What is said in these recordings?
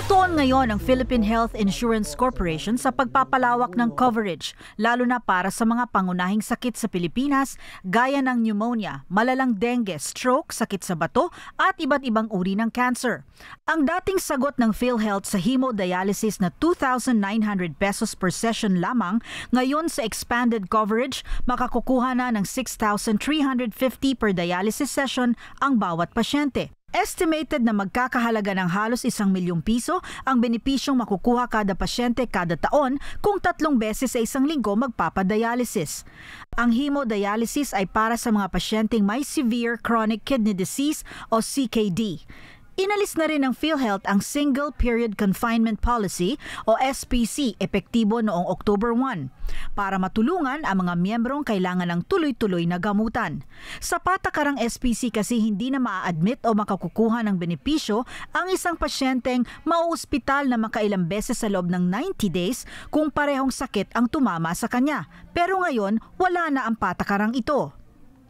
Nakatuon ngayon ang Philippine Health Insurance Corporation sa pagpapalawak ng coverage, lalo na para sa mga pangunahing sakit sa Pilipinas gaya ng pneumonia, malalang dengue, stroke, sakit sa bato at iba't ibang uri ng cancer. Ang dating sagot ng PhilHealth sa hemodialysis na 2,900 pesos per session lamang, ngayon sa expanded coverage, makakukuha na ng 6,350 per dialysis session ang bawat pasyente. Estimated na magkakahalaga ng halos 1,000,000 piso ang benepisyong makukuha kada pasyente kada taon kung 3 beses sa isang linggo magpapadialysis. Ang hemodialysis ay para sa mga pasyenteng may severe chronic kidney disease o CKD. Inalis na rin ng PhilHealth ang Single Period Confinement Policy o SPC epektibo noong October 1 para matulungan ang mga miyembrong kailangan ng tuloy-tuloy na gamutan. Sa patakarang SPC kasi hindi na maa-admit o makakukuha ng benepisyo ang isang pasyenteng mauospital na makailang beses sa loob ng 90 days kung parehong sakit ang tumama sa kanya. Pero ngayon, wala na ang patakarang ito.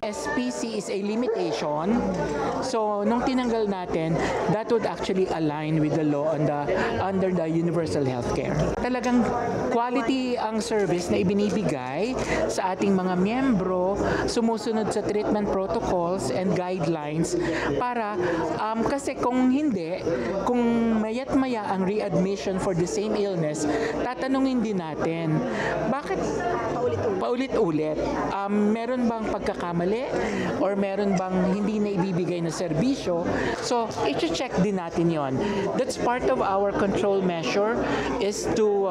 SPC is a limitation. So, nung tinanggal natin, that would actually align with the law under the universal healthcare. Talagang quality ang service na ibinibigay sa ating mga miyembro, sumusunod sa treatment protocols and guidelines para kasi kung hindi, kung mayat maya ang readmission for the same illness, tatanungin din natin, bakit paulit-ulit? Meron bang pagkakamali? Or meron bang hindi na ibibigay na serbisyo? So, i-check din natin yon. That's part of our control measure is to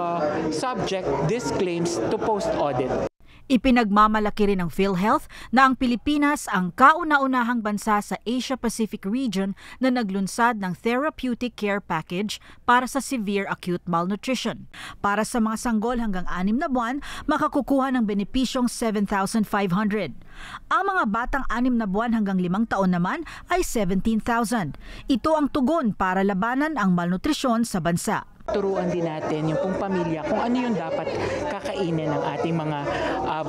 subject these claims to post-audit. Ipinagmamalaki rin ng PhilHealth na ang Pilipinas ang kauna-unahang bansa sa Asia-Pacific region na naglunsad ng Therapeutic Care Package para sa severe acute malnutrition. Para sa mga sanggol hanggang 6 na buwan, makakukuha ng benepisyong 7,500. Ang mga batang 6 na buwan hanggang 5 taon naman ay 17,000. Ito ang tugon para labanan ang malnutrisyon sa bansa. Turuan din natin yung pong pamilya kung ano yung dapat kakainin ng ating mga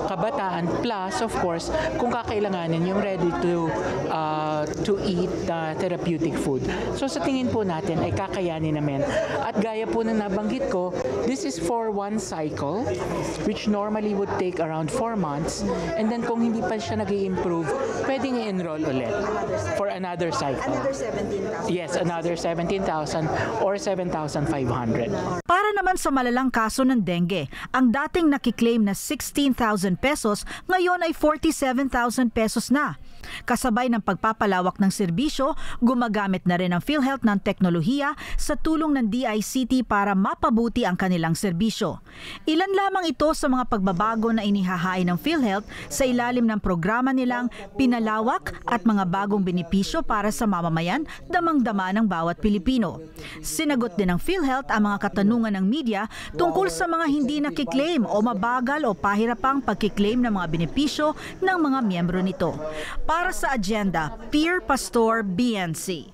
kabataan. Plus, of course, kung kakailanganin yung ready to eat therapeutic food. So sa tingin po natin ay kakayanin namin. At gaya po na nabanggit ko, this is for one cycle which normally would take around 4 months. And then kung hindi pa siya nag-i-improve, pwedeng i-enroll ulit for another cycle. Another 17,000? Yes, another 17,000 or 7,500. Para naman sa malalang kaso ng dengue, ang dating nakiklaim na 16,000 pesos ngayon ay 47,000 pesos na. Kasabay ng pagpapalawak ng serbisyo, gumagamit na rin ang PhilHealth ng teknolohiya sa tulong ng DICT para mapabuti ang kanilang serbisyo. Ilan lamang ito sa mga pagbabago na inihahain ng PhilHealth sa ilalim ng programa nilang Pinalawak at mga bagong benepisyo para sa mamamayan, damang-dama ng bawat Pilipino. Sinagot din ng PhilHealth ang mga katanungan ng media tungkol sa mga hindi nakiklaim o mabagal o pahirapang pagkiklaim ng mga benepisyo ng mga miyembro nito. Para sa Agenda, Pierre Pastor, BNC.